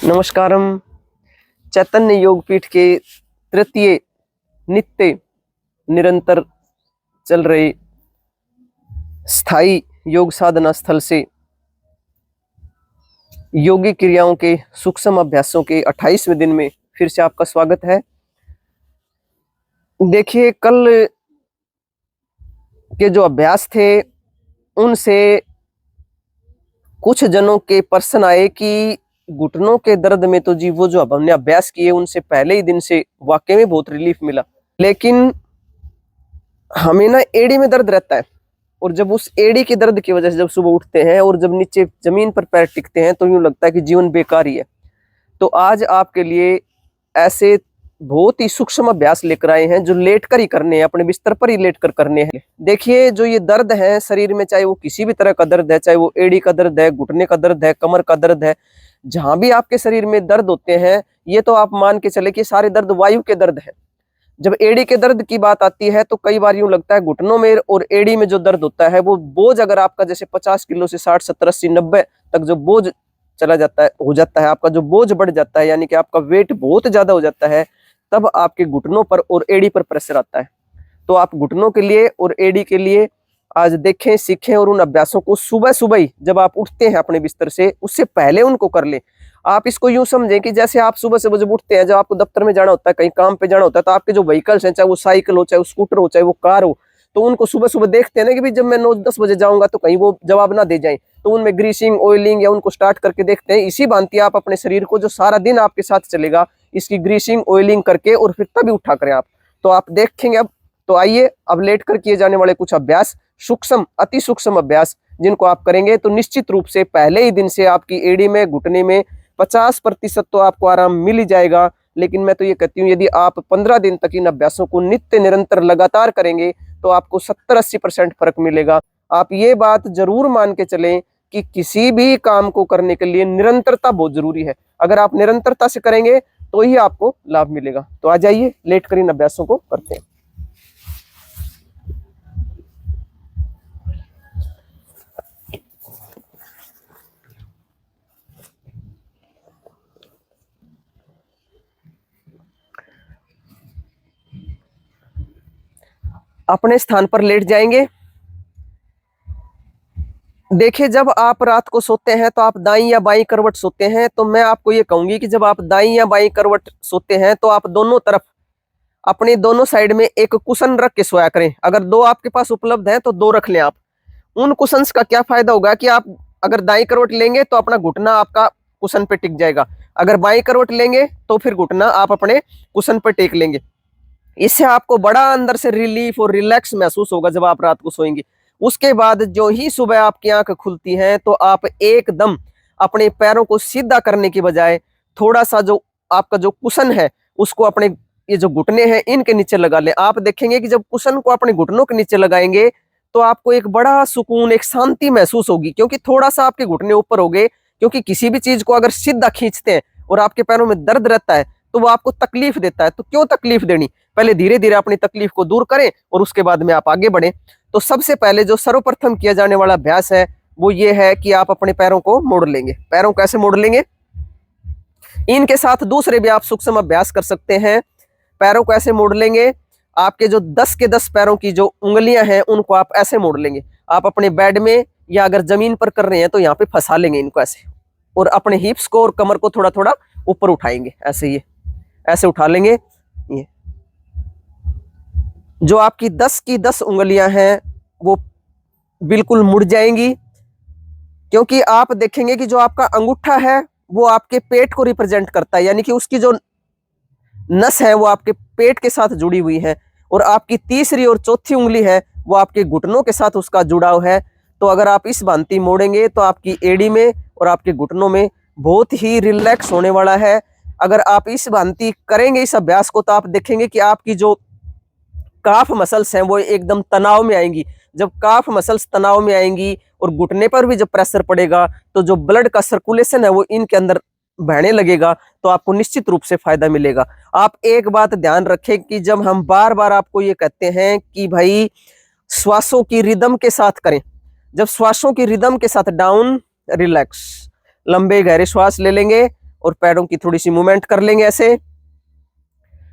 नमस्कारम। चैतन्य योगपीठ के तृतीय नित्य निरंतर चल रहे स्थायी योग साधना स्थल से योगी क्रियाओं के सूक्ष्म अभ्यासों के 28वें दिन में फिर से आपका स्वागत है। देखिए, कल के जो अभ्यास थे उनसे कुछ जनों के प्रश्न आए कि घुटनों के दर्द में तो जी वो जो अब हमने अभ्यास किए उनसे पहले ही दिन से वाकई में बहुत रिलीफ मिला, लेकिन हमें ना एड़ी में दर्द रहता है और जब उस एड़ी के दर्द की वजह से जब सुबह उठते हैं और जब नीचे जमीन पर पैर टिकते हैं तो यूं लगता है कि जीवन बेकार ही है। तो आज आपके लिए ऐसे बहुत ही सूक्ष्म अभ्यास लेकर आए हैं जो लेट कर ही करने हैं, अपने बिस्तर पर ही लेट कर करने हैं। देखिए, जो ये दर्द है शरीर में, चाहे वो किसी भी तरह का दर्द है, चाहे वो एड़ी का दर्द है, घुटने का दर्द है, कमर का दर्द है, जहां भी आपके शरीर में दर्द होते हैं, ये तो आप मान के चले कि सारे दर्द वायु के दर्द है। जब एड़ी के दर्द की बात आती है तो कई बार यूं लगता है घुटनों में और एड़ी में जो दर्द होता है वो बोझ, अगर आपका जैसे 50 किलो से 60 70 80 90 तक जो बोझ चला जाता है, हो जाता है, आपका जो बोझ बढ़ जाता है, यानी कि आपका वेट बहुत ज्यादा हो जाता है, तब आपके घुटनों पर और एड़ी पर प्रेशर आता है। तो आप घुटनों के लिए और एड़ी के लिए आज देखें, सीखें और उन अभ्यासों को सुबह सुबह ही जब आप उठते हैं अपने बिस्तर से, उससे पहले उनको कर लें। आप इसको यूं समझें कि जैसे आप सुबह से जब उठते हैं, जब आपको दफ्तर में जाना होता है, कहीं काम पे जाना होता है, तो आपके जो व्हीकल्स हैं, चाहे वो साइकिल हो, चाहे वो स्कूटर हो, चाहे वो कार हो, तो उनको सुबह सुबह देखते हैं ना कि भाई जब मैं 9-10 बजे जाऊंगा तो कहीं वो जवाब ना दे जाएं, तो उनमें ग्रीसिंग, ऑयलिंग या उनको स्टार्ट करके देखते हैं। इसी भांति आप अपने शरीर को जो सारा दिन आपके साथ चलेगा, इसकी ग्रीसिंग, ऑयलिंग करके और फिर तभी उठा करें आप, तो आप देखेंगे। अब तो आइए, अब लेट कर किए जाने वाले कुछ अभ्यास, सूक्ष्म, अति सूक्ष्म अभ्यास, जिनको आप करेंगे तो निश्चित रूप से पहले ही दिन से आपकी एड़ी में, घुटने में 50% तो आपको आराम मिल ही जाएगा। लेकिन मैं तो ये कहती हूँ, यदि आप 15 दिन तक इन अभ्यासों को नित्य निरंतर लगातार करेंगे तो आपको 70-80% फर्क मिलेगा। आप ये बात जरूर मान के चलें कि किसी भी काम को करने के लिए निरंतरता बहुत जरूरी है। अगर आप निरंतरता से करेंगे तो ही आपको लाभ मिलेगा। तो आ जाइए, लेट कर इन अभ्यासों को करते हैं। अपने स्थान पर लेट जाएंगे। देखिए, जब आप रात को सोते हैं तो आप दाईं या बाईं करवट सोते हैं, तो मैं आपको ये कहूंगी कि जब आप दाईं या बाईं करवट सोते हैं तो आप दोनों तरफ अपने दोनों साइड में एक कुशन रख के सोया करें। अगर 2 आपके पास उपलब्ध है तो 2 रख लें आप। उन कुशंस का क्या फायदा होगा कि आप अगर दाईं करवट लेंगे तो अपना घुटना आपका कुशन पे टिक जाएगा, अगर बाईं करवट लेंगे तो फिर घुटना आप अपने कुशन पे टेक लेंगे। इससे आपको बड़ा अंदर से रिलीफ और रिलैक्स महसूस होगा जब आप रात को सोएंगे। उसके बाद जो ही सुबह आपकी आंख खुलती है तो आप एकदम अपने पैरों को सीधा करने की बजाय थोड़ा सा जो आपका जो कुशन है उसको अपने ये जो घुटने हैं इनके नीचे लगा लें। आप देखेंगे कि जब कुशन को अपने घुटनों के नीचे लगाएंगे तो आपको एक बड़ा सुकून, एक शांति महसूस होगी, क्योंकि थोड़ा सा आपके घुटने ऊपर हो गए। क्योंकि किसी भी चीज को अगर सीधा खींचते हैं और आपके पैरों में दर्द रहता है तो वो आपको तकलीफ देता है। तो क्यों तकलीफ देनी, पहले धीरे धीरे अपनी तकलीफ को दूर करें और उसके बाद में आप आगे बढ़ें। तो सबसे पहले जो सर्वप्रथम किया जाने वाला अभ्यास है वो ये है कि आप अपने पैरों को मोड़ लेंगे। पैरों को ऐसे मोड़ लेंगे। इनके साथ दूसरे भी आप सूक्ष्म अभ्यास कर सकते हैं। पैरों को ऐसे मोड़ लेंगे। आपके जो 10 के 10 पैरों की जो उंगलियां हैं उनको आप ऐसे मोड़ लेंगे। आप अपने बेड में या अगर जमीन पर कर रहे हैं तो यहाँ पे फंसा लेंगे इनको ऐसे, और अपने हिप्स को और कमर को थोड़ा थोड़ा ऊपर उठाएंगे ऐसे। ये ऐसे उठा लेंगे। ये जो आपकी 10 की 10 उंगलियां हैं वो बिल्कुल मुड़ जाएंगी, क्योंकि आप देखेंगे कि जो आपका अंगूठा है वो आपके पेट को रिप्रेजेंट करता है, यानी कि उसकी जो नस है वो आपके पेट के साथ जुड़ी हुई है, और आपकी तीसरी और चौथी उंगली है वो आपके घुटनों के साथ उसका जुड़ाव है। तो अगर आप इस भांति मोड़ेंगे तो आपकी एड़ी में और आपके घुटनों में बहुत ही रिलैक्स होने वाला है। अगर आप इस भांति करेंगे इस अभ्यास को तो आप देखेंगे कि आपकी जो काफ मसल्स हैं वो एकदम तनाव में आएंगी। जब काफ मसल्स तनाव में आएंगी और घुटने पर भी जब प्रेशर पड़ेगा तो जो ब्लड का सर्कुलेशन है वो इनके अंदर बहने लगेगा, तो आपको निश्चित रूप से फायदा मिलेगा। आप एक बात ध्यान रखें कि जब हम बार बार आपको ये कहते हैं कि भाई श्वासों की रिदम के साथ करें, जब श्वासों की रिदम के साथ डाउन, रिलैक्स, लंबे गहरे श्वास ले लेंगे और पैरों की थोड़ी सी मूवमेंट कर लेंगे ऐसे।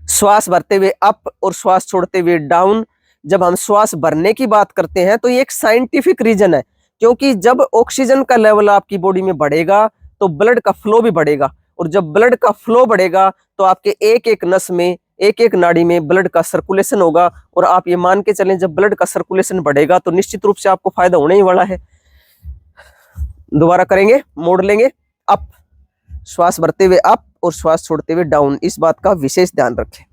श्वास भरते हुए अप और श्वास छोड़ते हुए डाउन। जब हम श्वास भरने की बात करते हैं तो ये एक साइंटिफिक रीजन है, क्योंकि जब ऑक्सीजन का लेवल आपकी बॉडी में बढ़ेगा तो ब्लड का फ्लो भी बढ़ेगा, और जब ब्लड का फ्लो बढ़ेगा तो आपके एक एक नस में, एक एक नाड़ी में ब्लड का सर्कुलेशन होगा। और आप ये मान के चलें, जब ब्लड का सर्कुलेशन बढ़ेगा तो निश्चित रूप से आपको फायदा होने ही वाला है। दोबारा करेंगे, मोड़ लेंगे। अप, श्वास भरते हुए अप और श्वास छोड़ते हुए डाउन। इस बात का विशेष ध्यान रखें।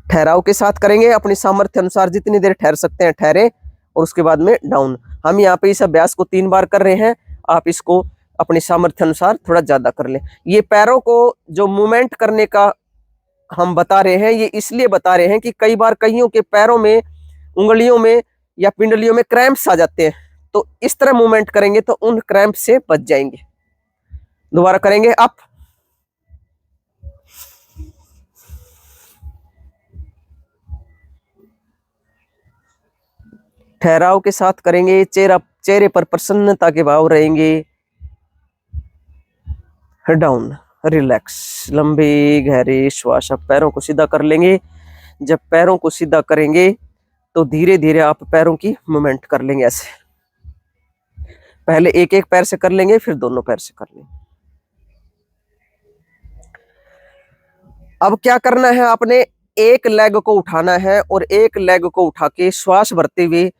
ठहराव के साथ करेंगे, अपनी सामर्थ्य अनुसार जितनी देर ठहर सकते हैं ठहरे, और उसके बाद में डाउन। हम यहाँ पे इस अभ्यास को 3 बार कर रहे हैं, आप इसको अपनी सामर्थ्य अनुसार थोड़ा ज्यादा कर लें। ये पैरों को जो मूवमेंट करने का हम बता रहे हैं, ये इसलिए बता रहे हैं कि कई बार कईयों के पैरों में, उंगलियों में या पिंडलियों में क्रैम्प्स आ जाते हैं, तो इस तरह मूवमेंट करेंगे तो उन क्रैम्प से बच जाएंगे। दोबारा करेंगे, अप, ठहराव के साथ करेंगे, चेहरे पर प्रसन्नता के भाव रहेंगे। डाउन, रिलैक्स, लंबे गहरे श्वास। अब पैरों को सीधा कर लेंगे। जब पैरों को सीधा करेंगे तो धीरे धीरे आप पैरों की मूवमेंट कर लेंगे ऐसे। पहले एक एक पैर से कर लेंगे, फिर दोनों पैर से कर लेंगे। अब क्या करना है, आपने एक लेग को उठाना है और एक लेग को उठा के श्वास भरते हुए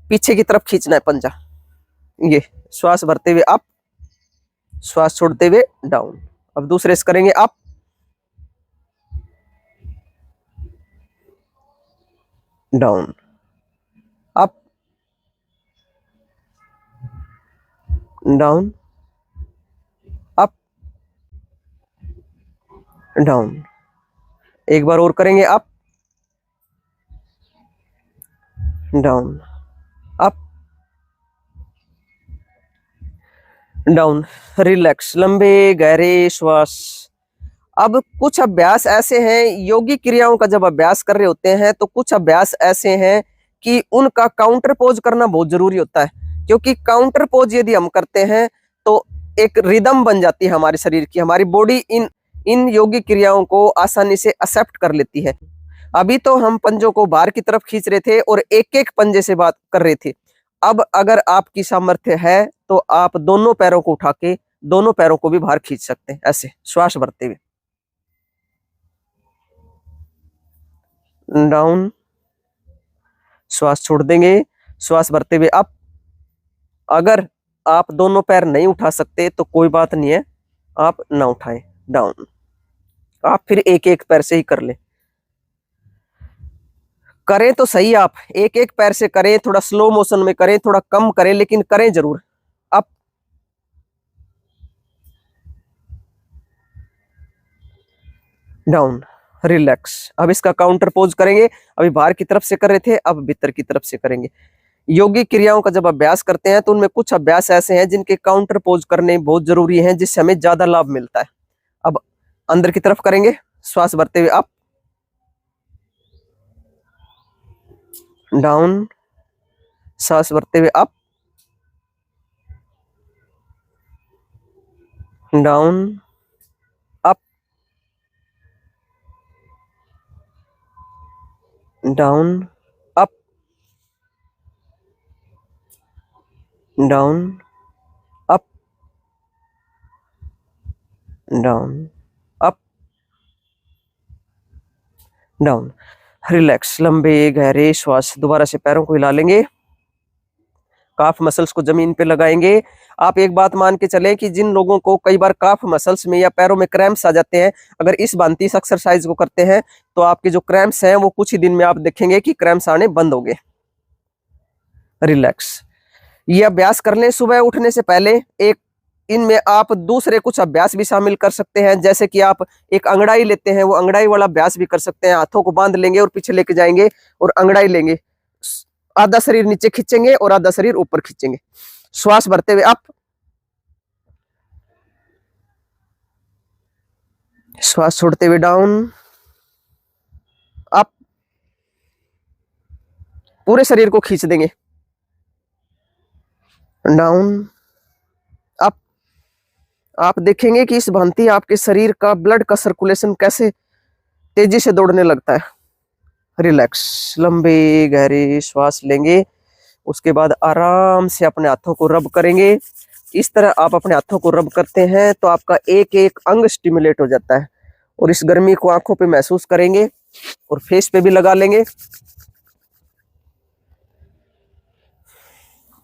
पीछे की तरफ खींचना है पंजा। ये श्वास भरते हुए अप, श्वास छोड़ते हुए डाउन। अब दूसरे से करेंगे, up, down, up, down, up, down. एक बार और करेंगे, up, down, up, down, relax, लंबे गहरे श्वास। अब कुछ अभ्यास ऐसे हैं, योगी क्रियाओं का जब अभ्यास कर रहे होते हैं तो कुछ अभ्यास ऐसे हैं कि उनका काउंटर पोज करना बहुत जरूरी होता है, क्योंकि काउंटर पोज यदि हम करते हैं तो एक रिदम बन जाती है हमारे शरीर की। हमारी बॉडी इन इन योगी क्रियाओं को आसानी से एक्सेप्ट कर लेती है। अभी तो हम पंजों को बाहर की तरफ खींच रहे थे और एक एक पंजे से बात कर रहे थे। अब अगर आपकी सामर्थ्य है तो आप दोनों पैरों को उठा के दोनों पैरों को भी बाहर खींच सकते हैं ऐसे, श्वास भरते हुए। डाउन, श्वास छोड़ देंगे, श्वास भरते हुए अप। अगर आप दोनों पैर नहीं उठा सकते तो कोई बात नहीं है, आप ना उठाएं। डाउन, आप फिर एक एक पैर से ही कर लें। करें तो सही, आप एक एक पैर से करें, थोड़ा स्लो मोशन में करें, थोड़ा कम करें, लेकिन करें जरूर। Up, down, relax. अब इसका काउंटर पोज करेंगे। अभी बाहर की तरफ से कर रहे थे, अब भीतर की तरफ से करेंगे। योगी क्रियाओं का जब अभ्यास करते हैं तो उनमें कुछ अभ्यास ऐसे हैं जिनके काउंटर पोज करने बहुत जरूरी हैं, जिससे हमें ज्यादा लाभ मिलता है। अब अंदर की तरफ करेंगे, श्वास भरते हुए अप, डाउन, सांस भरते हुए up, down, up, down, up, down, up, down, up, down, relax, लंबे गहरे श्वास। दोबारा से पैरों को हिला लेंगे, काफ मसल्स को जमीन पे लगाएंगे। आप एक बात मान के चलें कि जिन लोगों को कई बार काफ मसल्स में या पैरों में क्रैम्प्स आ जाते हैं, अगर इस भांति इस एक्सरसाइज को करते हैं तो आपके जो क्रैम्प्स हैं वो कुछ ही दिन में आप देखेंगे कि क्रैम्प्स आने बंद हो गए। रिलैक्स, ये अभ्यास कर लें सुबह उठने से पहले। एक इनमें आप दूसरे कुछ अभ्यास भी शामिल कर सकते हैं, जैसे कि आप एक अंगड़ाई लेते हैं, वो अंगड़ाई वाला अभ्यास भी कर सकते हैं। हाथों को बांध लेंगे और पीछे लेके जाएंगे और अंगड़ाई लेंगे, आधा शरीर नीचे खींचेंगे और आधा शरीर ऊपर खींचेंगे। श्वास भरते हुए अप, श्वास छोड़ते हुए डाउन, अप, पूरे शरीर को खींच देंगे, डाउन, अप, आप देखेंगे कि इस भांति आपके शरीर का ब्लड का सर्कुलेशन कैसे तेजी से दौड़ने लगता है। रिलैक्स, लंबे गहरे श्वास लेंगे, उसके बाद आराम से अपने हाथों को रब करेंगे। इस तरह आप अपने हाथों को रब करते हैं तो आपका एक एक अंग स्टिमुलेट हो जाता है, और इस गर्मी को आंखों पे महसूस करेंगे और फेस पे भी लगा लेंगे।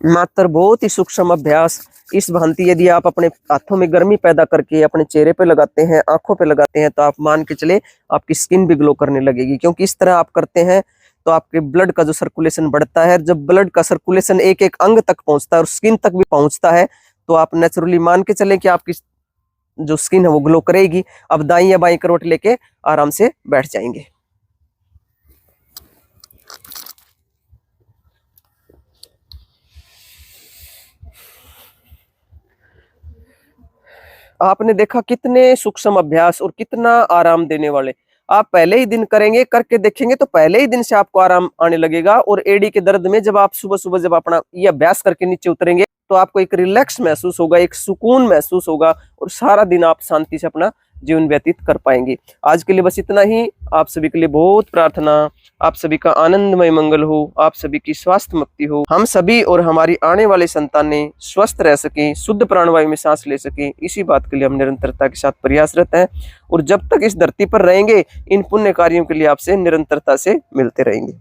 मात्र बहुत ही सूक्ष्म अभ्यास। इस भांति यदि आप अपने हाथों में गर्मी पैदा करके अपने चेहरे पे लगाते हैं, आंखों पे लगाते हैं, तो आप मान के चले आपकी स्किन भी ग्लो करने लगेगी, क्योंकि इस तरह आप करते हैं तो आपके ब्लड का जो सर्कुलेशन बढ़ता है। जब ब्लड का सर्कुलेशन एक एक अंग तक पहुंचता है और स्किन तक भी पहुंचता है, तो आप नेचुरली मान के चले कि आपकी जो स्किन है वो ग्लो करेगी। अब दाईं या बाईं करवट लेके आराम से बैठ जाएंगे। आपने देखा कितने सूक्ष्म अभ्यास और कितना आराम देने वाले। आप पहले ही दिन करेंगे, करके देखेंगे तो पहले ही दिन से आपको आराम आने लगेगा। और एड़ी के दर्द में जब आप सुबह सुबह जब अपना ये अभ्यास करके नीचे उतरेंगे तो आपको एक रिलैक्स महसूस होगा, एक सुकून महसूस होगा, और सारा दिन आप शांति से अपना जीवन व्यतीत कर पाएंगे। आज के लिए बस इतना ही। आप सभी के लिए बहुत प्रार्थना, आप सभी का आनंदमय मंगल हो, आप सभी की स्वास्थ्य मुक्ति हो, हम सभी और हमारी आने वाली संतानें स्वस्थ रह सकें, शुद्ध प्राणवायु में सांस ले सकें, इसी बात के लिए हम निरंतरता के साथ प्रयासरत हैं। और जब तक इस धरती पर रहेंगे, इन पुण्य कार्यों के लिए आपसे निरंतरता से मिलते रहेंगे।